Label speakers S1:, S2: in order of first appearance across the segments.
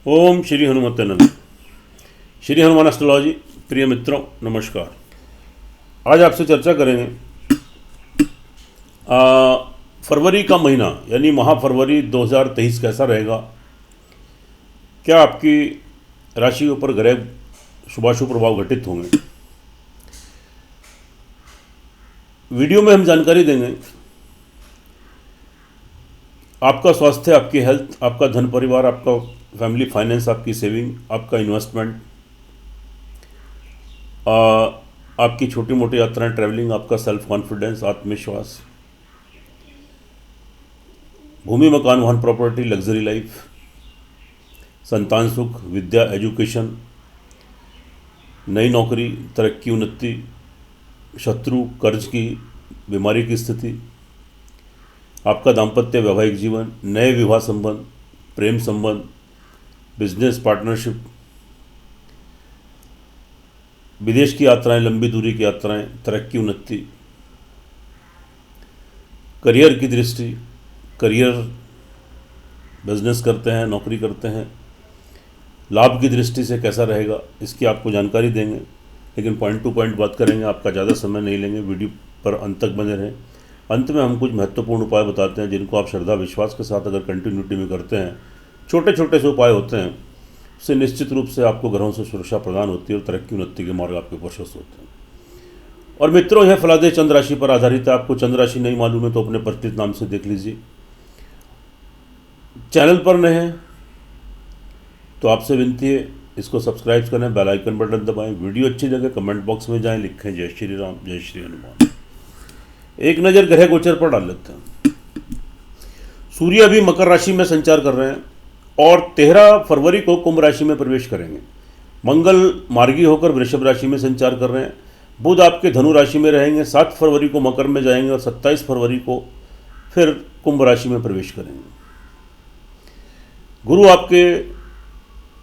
S1: ओम श्री हनुमते नमः। श्री हनुमान एस्ट्रोलॉजी। प्रिय मित्रों नमस्कार। आज आपसे चर्चा करेंगे फरवरी का महीना यानी माह फरवरी 2023 कैसा रहेगा। क्या आपकी राशि के ऊपर ग्रह शुभाशुभ प्रभाव घटित होंगे। वीडियो में हम जानकारी देंगे आपका स्वास्थ्य, आपकी हेल्थ, आपका धन परिवार, आपका फैमिली फाइनेंस, आपकी सेविंग, आपका इन्वेस्टमेंट, आपकी छोटी मोटी यात्राएं, ट्रैवलिंग, आपका सेल्फ कॉन्फिडेंस, आत्मविश्वास, भूमि मकान वाहन प्रॉपर्टी, लग्जरी लाइफ, संतान सुख, विद्या एजुकेशन, नई नौकरी, तरक्की उन्नति, शत्रु, कर्ज की, बीमारी की स्थिति, आपका दाम्पत्य वैवाहिक जीवन, नए विवाह संबंध, प्रेम संबंध, बिजनेस पार्टनरशिप, विदेश की यात्राएं, लंबी दूरी की यात्राएं, तरक्की उन्नति, करियर की दृष्टि, करियर, बिजनेस करते हैं, नौकरी करते हैं, लाभ की दृष्टि से कैसा रहेगा इसकी आपको जानकारी देंगे। लेकिन पॉइंट टू पॉइंट बात करेंगे, आपका ज़्यादा समय नहीं लेंगे, वीडियो पर अंत तक बने रहें। अंत में हम कुछ महत्वपूर्ण उपाय बताते हैं जिनको आप श्रद्धा विश्वास के साथ अगर कंटिन्यूटी में करते हैं, छोटे छोटे से उपाय होते हैं, उससे निश्चित रूप से आपको ग्रहों से सुरक्षा प्रदान होती है और तरक्की उन्नति के मार्ग आपके प्रशस्त होते हैं। और मित्रों, यह फलादेह चंद्र राशि पर आधारित है। आपको चंद्र राशि नहीं मालूम है तो अपने परिचित नाम से देख लीजिए। चैनल पर नए हैं तो आपसे विनती है इसको सब्सक्राइब करें, बेल आइकन बटन दबाएं, वीडियो अच्छी लगे कमेंट बॉक्स में जाएं, लिखें जय श्री राम, जय श्री हनुमान। एक नज़र ग्रह गोचर पर डाल लेते हैं। सूर्य अभी मकर राशि में संचार कर रहे हैं और 13 फरवरी को कुंभ राशि में प्रवेश करेंगे। मंगल मार्गी होकर वृषभ राशि में संचार कर रहे हैं। बुध आपके धनु राशि में रहेंगे, 7 फरवरी को मकर में जाएंगे और 27 फरवरी को फिर कुंभ राशि में प्रवेश करेंगे। गुरु आपके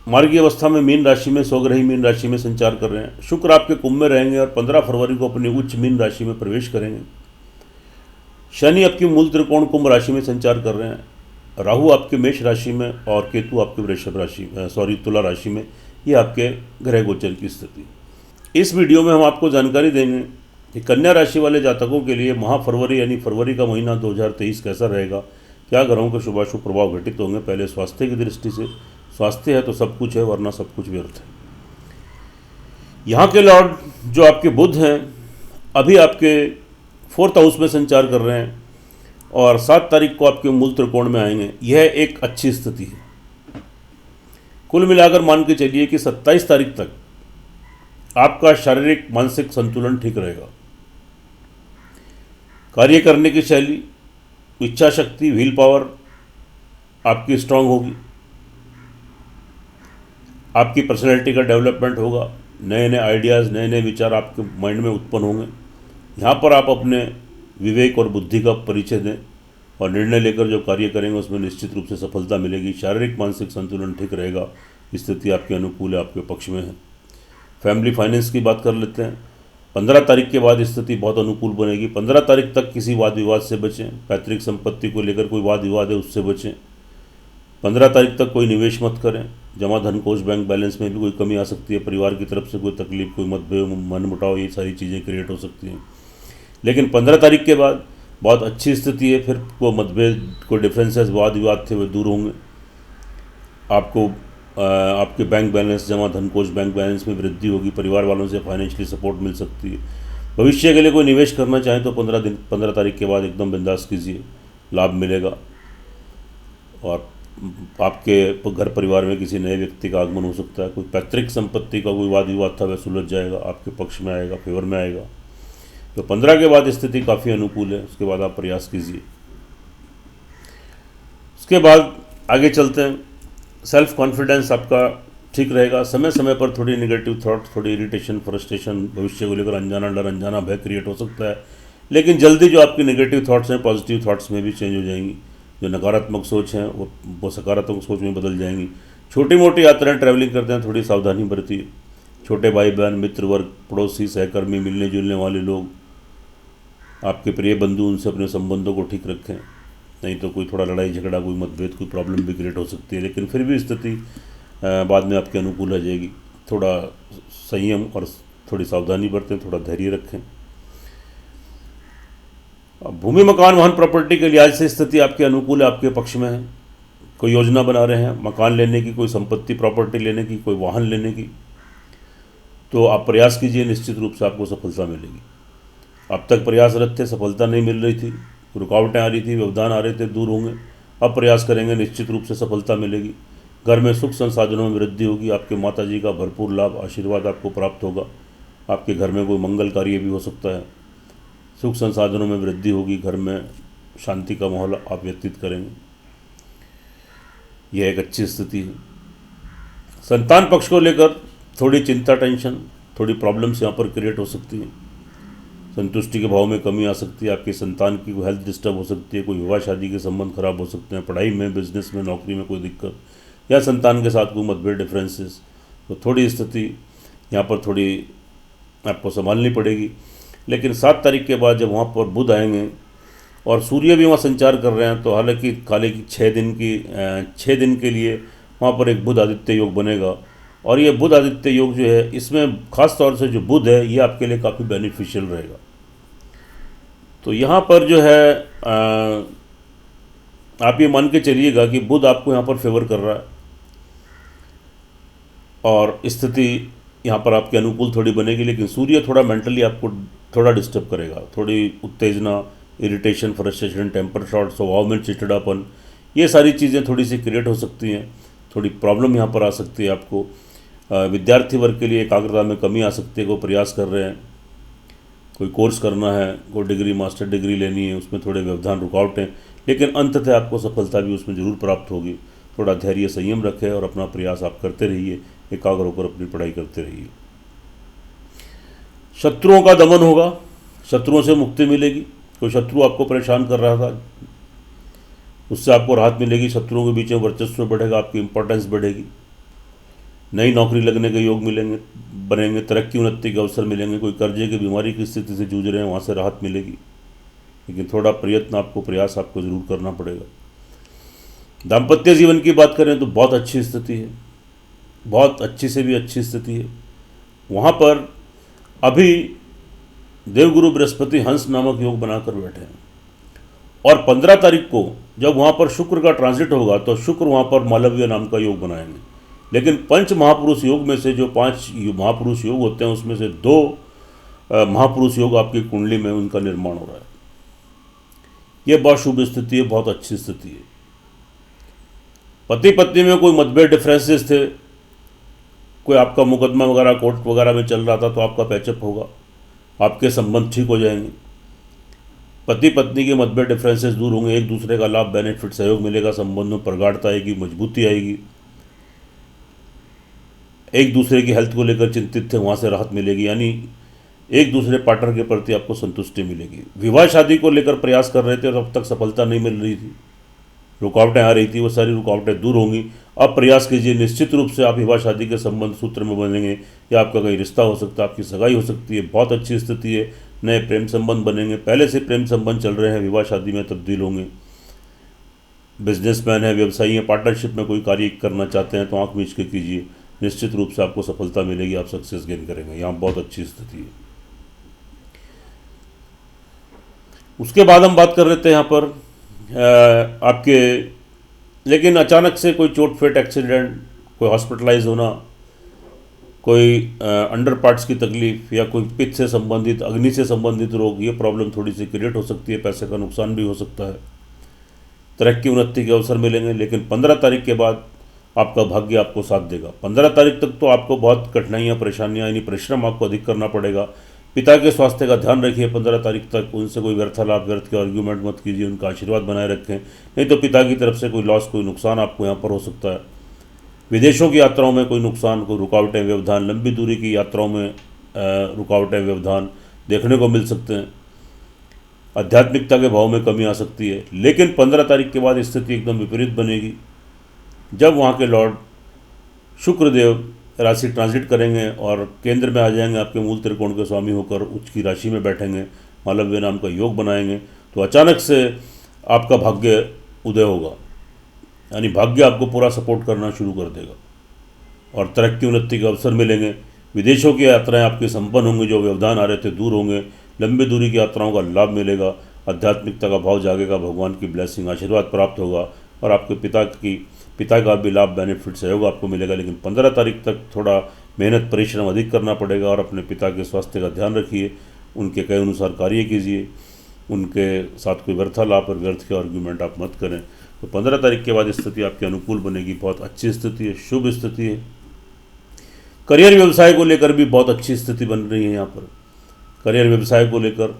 S1: मार्गी अवस्था में मीन राशि में, स्वग्रही मीन राशि में संचार कर रहे हैं। शुक्र आपके कुंभ में रहेंगे और 15 फरवरी को अपनी उच्च मीन राशि में प्रवेश करेंगे। शनि आपकी मूल त्रिकोण कुंभ राशि में संचार कर रहे हैं। राहु आपके मेष राशि में और केतु आपके वृषभ राशि तुला राशि में। ये आपके ग्रह गोचर की स्थिति। इस वीडियो में हम आपको जानकारी देंगे कि कन्या राशि वाले जातकों के लिए माह फरवरी यानी फरवरी का महीना 2023 कैसा रहेगा। क्या ग्रहों के शुभाशुभ प्रभाव घटित होंगे। पहले स्वास्थ्य की दृष्टि से, स्वास्थ्य है तो सब कुछ है, वरना सब कुछ व्यर्थ है। यहाँ के लॉर्ड जो आपके बुध हैं अभी आपके 4th हाउस में संचार कर रहे हैं और 7 तारीख को आपके मूल त्रिकोण में आएंगे। यह एक अच्छी स्थिति है। कुल मिलाकर मान के चलिए कि 27 तारीख तक आपका शारीरिक मानसिक संतुलन ठीक रहेगा। कार्य करने की शैली, इच्छा शक्ति, व्हील पावर आपकी स्ट्रांग होगी। आपकी पर्सनैलिटी का डेवलपमेंट होगा। नए नए आइडियाज़, नए नए विचार आपके माइंड में उत्पन्न होंगे। यहाँ पर आप अपने विवेक और बुद्धि का परिचय दें और निर्णय लेकर जो कार्य करेंगे उसमें निश्चित रूप से सफलता मिलेगी। शारीरिक मानसिक संतुलन ठीक रहेगा। स्थिति आपके अनुकूल है, आपके पक्ष में है। फैमिली फाइनेंस की बात कर लेते हैं। 15 तारीख के बाद स्थिति बहुत अनुकूल बनेगी। 15 तारीख तक किसी वाद विवाद से बचें। पैतृक संपत्ति को लेकर कोई वाद विवाद है उससे बचें। 15 तारीख तक कोई निवेश मत करें। जमा धन कोष बैंक बैलेंस में भी कोई कमी आ सकती है। परिवार की तरफ से कोई तकलीफ, कोई मतभेद, मनमुटाव, ये सारी चीज़ें क्रिएट हो सकती हैं। लेकिन 15 तारीख के बाद बहुत अच्छी स्थिति है। फिर वो मतभेद, कोई डिफरेंसेस, वाद विवाद थे, वे दूर होंगे। आपको आपके बैंक बैलेंस, जमा धन कोष बैंक बैलेंस में वृद्धि होगी। परिवार वालों से फाइनेंशियली सपोर्ट मिल सकती है। भविष्य के लिए कोई निवेश करना चाहें तो 15 तारीख के बाद एकदम बिंदास कीजिए, लाभ मिलेगा। और आपके घर परिवार में किसी नए व्यक्ति का आगमन हो सकता है। कोई पैतृक संपत्ति का कोई वाद विवाद था वह सुलझ जाएगा, आपके पक्ष में आएगा, फेवर में आएगा। तो 15 के बाद स्थिति काफ़ी अनुकूल है। उसके बाद आप प्रयास कीजिए। उसके बाद आगे चलते हैं। सेल्फ कॉन्फिडेंस आपका ठीक रहेगा। समय समय पर थोड़ी नेगेटिव थॉट, थोड़ी इरिटेशन, फ्रस्ट्रेशन, भविष्य को लेकर अनजाना डर, अनजाना भय क्रिएट हो सकता है। लेकिन जल्दी जो आपकी नेगेटिव थॉट्स हैं पॉजिटिव थॉट्स में भी चेंज हो जाएंगी। जो नकारात्मक सोच हैं वो सकारात्मक सोच में बदल जाएंगी। छोटी मोटी यात्राएं, ट्रैवलिंग करते हैं, थोड़ी सावधानी बरतिए। छोटे भाई बहन, मित्र वर्ग, पड़ोसी, सहकर्मी, मिलने जुलने वाले लोग, आपके प्रिय बंधु, उनसे अपने संबंधों को ठीक रखें। नहीं तो कोई थोड़ा लड़ाई झगड़ा, कोई मतभेद, कोई प्रॉब्लम भी क्रिएट हो सकती है। लेकिन फिर भी स्थिति बाद में आपके अनुकूल आ जाएगी। थोड़ा संयम और थोड़ी सावधानी बरतें, थोड़ा धैर्य रखें। भूमि मकान वाहन प्रॉपर्टी के लिहाज से स्थिति आपके अनुकूल है, आपके पक्ष में है। कोई योजना बना रहे हैं मकान लेने की, कोई संपत्ति प्रॉपर्टी लेने की, कोई वाहन लेने की, तो आप प्रयास कीजिए, निश्चित रूप से आपको सफलता मिलेगी। अब तक प्रयासरत थे, सफलता नहीं मिल रही थी, रुकावटें आ रही थी, व्यवधान आ रहे थे, दूर होंगे। अब प्रयास करेंगे, निश्चित रूप से सफलता मिलेगी। घर में सुख संसाधनों में वृद्धि होगी, आपके माता जी का भरपूर लाभ आशीर्वाद आपको प्राप्त होगा। आपके घर में कोई मंगल कार्य भी हो सकता है। सुख संसाधनों में वृद्धि होगी, घर में शांति का माहौल आप व्यतीत करेंगे। यह एक अच्छी स्थिति है। संतान पक्ष को लेकर थोड़ी चिंता, टेंशन, थोड़ी प्रॉब्लम्स यहाँ पर क्रिएट हो सकती हैं। संतुष्टि के भाव में कमी आ सकती है, आपके संतान की कोई हेल्थ डिस्टर्ब हो सकती है, कोई विवाह शादी के संबंध खराब हो सकते हैं, पढ़ाई में, बिजनेस में, नौकरी में कोई दिक्कत, या संतान के साथ कोई मतभेद, डिफरेंसेस। तो थोड़ी स्थिति यहाँ पर थोड़ी आपको संभालनी पड़ेगी। लेकिन 7 तारीख के बाद जब वहाँ पर बुध आएंगे और सूर्य भी वहाँ संचार कर रहे हैं, तो हालांकि 6 दिन के लिए वहाँ पर एक बुध आदित्य योग बनेगा। और ये बुध आदित्य योग जो है, इसमें खास तौर से जो बुध है, ये आपके लिए काफ़ी बेनिफिशियल रहेगा। तो यहाँ पर जो है आप ये मान के चलिएगा कि बुध आपको यहाँ पर फेवर कर रहा है और स्थिति यहाँ पर आपके अनुकूल थोड़ी बनेगी। लेकिन सूर्य थोड़ा मेंटली आपको थोड़ा डिस्टर्ब करेगा, थोड़ी उत्तेजना, इरिटेशन, फ्रस्ट्रेशन, टेम्पर शॉट, स्वभाव में चिड़चिड़ापन, ये सारी चीज़ें थोड़ी सी क्रिएट हो सकती हैं। थोड़ी प्रॉब्लम यहाँ पर आ सकती है आपको। विद्यार्थी वर्ग के लिए एकाग्रता में कमी आ सकती है। कोई प्रयास कर रहे हैं, कोई कोर्स करना है, कोई डिग्री, मास्टर डिग्री लेनी है, उसमें थोड़े व्यवधान, रुकावटें, लेकिन अंततः आपको सफलता भी उसमें ज़रूर प्राप्त होगी। थोड़ा धैर्य, संयम रखें और अपना प्रयास आप करते रहिए, एकाग्र होकर अपनी पढ़ाई करते रहिए। शत्रुओं का दमन होगा, शत्रुओं से मुक्ति मिलेगी। कोई शत्रु आपको परेशान कर रहा था, उससे आपको राहत मिलेगी। शत्रुओं के बीच में वर्चस्व बढ़ेगा, आपकी इंपॉर्टेंस बढ़ेगी। नई नौकरी लगने के योग बनेंगे, तरक्की उन्नति के अवसर मिलेंगे। कोई कर्जे की बीमारी की स्थिति से जूझ रहे हैं, वहाँ से राहत मिलेगी। लेकिन थोड़ा प्रयास आपको ज़रूर करना पड़ेगा। दाम्पत्य जीवन की बात करें तो बहुत अच्छी स्थिति है, बहुत अच्छी से भी अच्छी स्थिति है। वहाँ पर अभी देवगुरु बृहस्पति हंस नामक योग बनाकर बैठे हैं और 15 तारीख को जब वहाँ पर शुक्र का ट्रांजिट होगा तो शुक्र वहाँ पर मालव्य नाम का योग बनाएंगे। लेकिन पंच महापुरुष योग में से जो 5 महापुरुष योग होते हैं, उसमें से 2 महापुरुष योग आपकी कुंडली में उनका निर्माण हो रहा है। यह बहुत शुभ स्थिति है, बहुत अच्छी स्थिति है। पति पत्नी में कोई मतभेद, डिफरेंसेस थे, कोई आपका मुकदमा वगैरह कोर्ट वगैरह में चल रहा था, तो आपका पैचअप होगा, आपके संबंध ठीक हो जाएंगे। पति पत्नी के मतभेद, डिफरेंसेस दूर होंगे, एक दूसरे का लाभ, बेनिफिट, सहयोग मिलेगा, संबंध में प्रगाढ़ता आएगी, मजबूती आएगी। एक दूसरे की हेल्थ को लेकर चिंतित थे, वहाँ से राहत मिलेगी, यानी एक दूसरे पार्टनर के प्रति आपको संतुष्टि मिलेगी। विवाह शादी को लेकर प्रयास कर रहे थे और अब तक सफलता नहीं मिल रही थी, रुकावटें आ रही थी, वो सारी रुकावटें दूर होंगी। अब प्रयास कीजिए, निश्चित रूप से आप विवाह शादी के संबंध सूत्र में बनेंगे, या आपका कहीं रिश्ता हो सकता है, आपकी सगाई हो सकती है। बहुत अच्छी स्थिति है। नए प्रेम संबंध बनेंगे, पहले से प्रेम संबंध चल रहे हैं, विवाह शादी में तब्दील होंगे। बिजनेसमैन है, व्यवसायी है, पार्टनरशिप में कोई कार्य करना चाहते हैं तो आँख मीच के कीजिए, निश्चित रूप से आपको सफलता मिलेगी, आप सक्सेस गेन करेंगे। यहाँ बहुत अच्छी स्थिति है। उसके बाद हम बात कर लेते हैं यहाँ पर आपके, लेकिन अचानक से कोई चोट फेट, एक्सीडेंट, कोई हॉस्पिटलाइज होना, कोई अंडर पार्ट्स की तकलीफ, या कोई पित्त से संबंधित, अग्नि से संबंधित रोग, ये प्रॉब्लम थोड़ी सी क्रिएट हो सकती है। पैसे का नुकसान भी हो सकता है। तरक्की उन्नति के अवसर मिलेंगे, लेकिन 15 तारीख के बाद आपका भाग्य आपको साथ देगा। 15 तारीख तक तो आपको बहुत कठिनाइयाँ, परेशानियाँ, यानी परिश्रम आपको अधिक करना पड़ेगा। पिता के स्वास्थ्य का ध्यान रखिए 15 तारीख तक। उनसे कोई व्यर्थालाप, व्यर्थ के आर्ग्यूमेंट मत कीजिए, उनका आशीर्वाद बनाए रखें, नहीं तो पिता की तरफ से कोई लॉस, कोई नुकसान आपको यहाँ पर हो सकता है। विदेशों की यात्राओं में कोई नुकसान, कोई रुकावटें, व्यवधान, लंबी दूरी की यात्राओं में रुकावटें, व्यवधान देखने को मिल सकते हैं। आध्यात्मिकता के भाव में कमी आ सकती है। लेकिन 15 तारीख के बाद स्थिति एकदम विपरीत बनेगी, जब वहाँ के लॉर्ड शुक्रदेव राशि ट्रांजिट करेंगे और केंद्र में आ जाएंगे, आपके मूल त्रिकोण के स्वामी होकर उच्च की राशि में बैठेंगे, मालव्य नाम का योग बनाएंगे, तो अचानक से आपका भाग्य उदय होगा, यानी भाग्य आपको पूरा सपोर्ट करना शुरू कर देगा। और तरक्की उन्नति के अवसर मिलेंगे। विदेशों की यात्राएं आपकी संपन्न होंगी, जो व्यवधान आ रहे थे दूर होंगे। लंबी दूरी की यात्राओं का लाभ मिलेगा। आध्यात्मिकता का भाव जागेगा, भगवान की ब्लेसिंग आशीर्वाद प्राप्त होगा और आपके पिता का भी लाभ बेनिफिट सहयोग आपको मिलेगा। लेकिन 15 तारीख तक थोड़ा मेहनत परिश्रम अधिक करना पड़ेगा और अपने पिता के स्वास्थ्य का ध्यान रखिए, उनके कहे अनुसार कार्य कीजिए, उनके साथ कोई वार्तालाप और व्यर्थ के आर्ग्यूमेंट आप मत करें। तो 15 तारीख के बाद स्थिति आपकी अनुकूल बनेगी, बहुत अच्छी स्थिति है, शुभ स्थिति है। करियर व्यवसाय को लेकर भी बहुत अच्छी स्थिति बन रही है। यहाँ पर करियर व्यवसाय को लेकर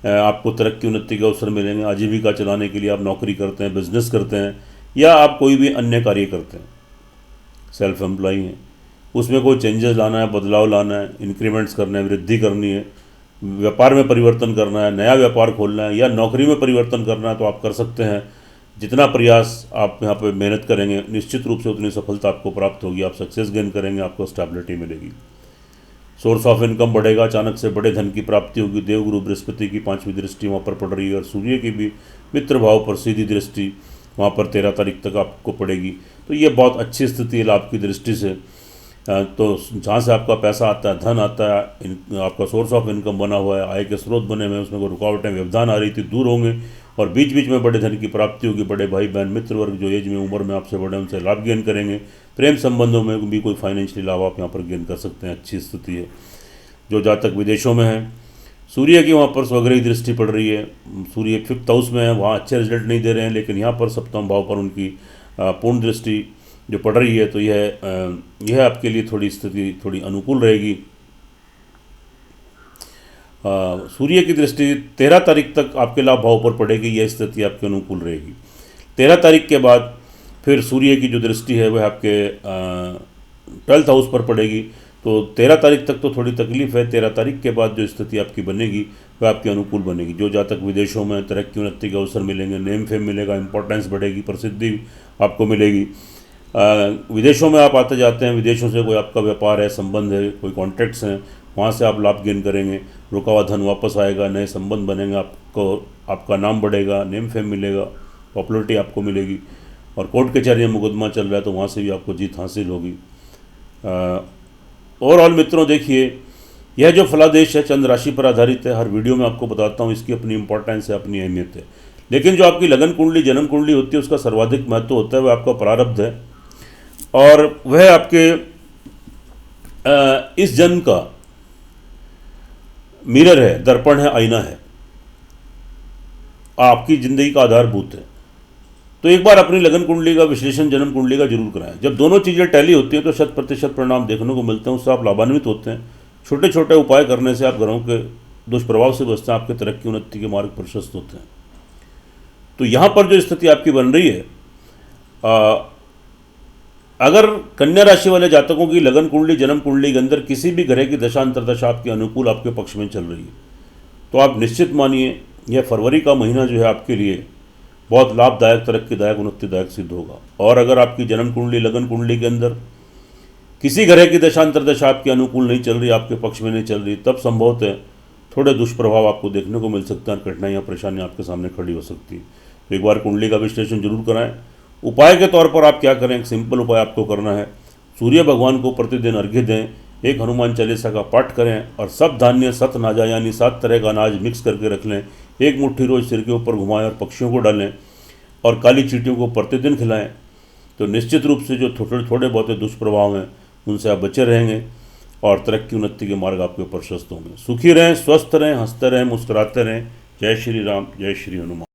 S1: आपको तरक्की उन्नति के अवसर मिलेंगे। आजीविका चलाने के लिए आप नौकरी करते हैं, बिजनेस करते हैं या आप कोई भी अन्य कार्य करते हैं, सेल्फ एम्प्लॉय हैं, उसमें कोई चेंजेस लाना है, बदलाव लाना है, इंक्रीमेंट्स करना है, वृद्धि करनी है, व्यापार में परिवर्तन करना है, नया व्यापार खोलना है या नौकरी में परिवर्तन करना है, तो आप कर सकते हैं। जितना प्रयास आप यहाँ पे मेहनत करेंगे, निश्चित रूप से उतनी सफलता आपको प्राप्त होगी। आप सक्सेस गेन करेंगे, आपको स्टेबिलिटी मिलेगी, सोर्स ऑफ इनकम बढ़ेगा, अचानक से बड़े धन की प्राप्ति होगी। देवगुरु बृहस्पति की 5वीं दृष्टि वहाँ पर पड़ रही है और सूर्य की भी मित्र भाव पर सीधी दृष्टि वहाँ पर 13 तारीख तक आपको पड़ेगी। तो ये बहुत अच्छी स्थिति है लाभ की दृष्टि से। तो जहाँ से आपका पैसा आता है, धन आता है, आपका सोर्स ऑफ इनकम बना हुआ है, आय के स्रोत बने हुए हैं, उसमें कोई रुकावटें व्यवधान आ रही थी दूर होंगे और बीच बीच में बड़े धन की प्राप्ति होगी। बड़े भाई बहन मित्र वर्ग जो एज में उम्र में आपसे बड़े, उनसे लाभ गेन करेंगे। प्रेम संबंधों में भी कोई फाइनेंशियल लाभ आप यहाँ पर गेन कर सकते हैं, अच्छी स्थिति है। जो जातक विदेशों में है, सूर्य की वहाँ पर स्वग्रही दृष्टि पड़ रही है, सूर्य 5th हाउस में है, वहाँ अच्छे रिजल्ट नहीं दे रहे हैं, लेकिन यहाँ पर 7वें भाव पर उनकी पूर्ण दृष्टि जो पड़ रही है, तो यह आपके लिए थोड़ी स्थिति थोड़ी अनुकूल रहेगी। सूर्य की दृष्टि 13 तारीख तक आपके लाभ भाव पर पड़ेगी, यह स्थिति आपके अनुकूल रहेगी। 13 तारीख के बाद फिर सूर्य की जो दृष्टि है वह आपके 12th हाउस पर पड़ेगी। तो 13 तारीख तक तो थोड़ी तकलीफ है, 13 तारीख के बाद जो स्थिति आपकी बनेगी वह आपकी अनुकूल बनेगी। जो जातक विदेशों में, तरक्की उन्नति के अवसर मिलेंगे, नेम फेम मिलेगा, इंपॉर्टेंस बढ़ेगी, प्रसिद्धि आपको मिलेगी। विदेशों में आप आते जाते हैं, विदेशों से कोई आपका व्यापार है, संबंध है, कोई कॉन्टैक्ट्स हैं, वहाँ से आप लाभ गेन करेंगे, रुका हुआ धन वापस आएगा, नए संबंध बनेंगे, आपका नाम बढ़ेगा, नेम फेम मिलेगा, पॉपुलरिटी आपको मिलेगी। और कोर्ट कचहरी में मुकदमा चल रहा है तो वहाँ से भी आपको जीत हासिल होगी। ओवरऑल मित्रों देखिए, यह जो फलादेश है चंद्र राशि पर आधारित है। हर वीडियो में आपको बताता हूँ, इसकी अपनी इंपॉर्टेंस है, अपनी अहमियत है। लेकिन जो आपकी लगन कुंडली, जन्म कुंडली होती है, उसका सर्वाधिक महत्व होता है, वह आपका प्रारब्ध है और वह आपके इस जन्म का मिरर है, दर्पण है, आईना है, आपकी जिंदगी का आधारभूत है। तो एक बार अपनी लगन कुंडली का विश्लेषण, जन्म कुंडली का जरूर कराएं। जब दोनों चीज़ें टैली होती हैं तो 100% परिणाम देखने को मिलते हैं, उससे आप लाभान्वित होते हैं। छोटे छोटे उपाय करने से आप ग्रहों के दुष्प्रभाव से बचते हैं, आपके तरक्की उन्नति के मार्ग प्रशस्त होते हैं। तो यहाँ पर जो स्थिति आपकी बन रही है, अगर कन्या राशि वाले जातकों की लगन कुंडली, जन्म कुंडली के अंदर किसी भी ग्रह की दशा अंतर्दशा आपके अनुकूल, आपके पक्ष में चल रही है, तो आप निश्चित मानिए यह फरवरी का महीना जो है आपके लिए बहुत लाभदायक, तरक्कीदायक, उन्नतिदायक सिद्ध होगा। और अगर आपकी जन्म कुंडली, लगन कुंडली के अंदर किसी ग्रह की दशा अंतर्दशा आपके अनुकूल नहीं चल रही, आपके पक्ष में नहीं चल रही, तब संभवतः थोड़े दुष्प्रभाव आपको देखने को मिल सकते हैं और कठिनाइयाँ, परेशानियाँ आपके सामने खड़ी हो सकती है। तो एक बार कुंडली का विश्लेषण जरूर कराएं। उपाय के तौर पर आप क्या करें, एक सिंपल उपाय आपको करना है। सूर्य भगवान को प्रतिदिन अर्घ्य दें, एक हनुमान चालीसा का पाठ करें और सब धान्य सत नाजा यानी 7 तरह का अनाज मिक्स करके रख लें। एक मुट्ठी रोज सिर के ऊपर घुमाएं और पक्षियों को डालें और काली चींटियों को प्रतिदिन खिलाएं। तो निश्चित रूप से जो थोड़े बहुत दुष्प्रभाव हैं उनसे आप बचे रहेंगे और तरक्की उन्नति के मार्ग आपके प्रशस्त होंगे। सुखी रहें, स्वस्थ रहें, हंसते रहें, मुस्कुराते रहें। जय श्री राम, जय श्री हनुमान।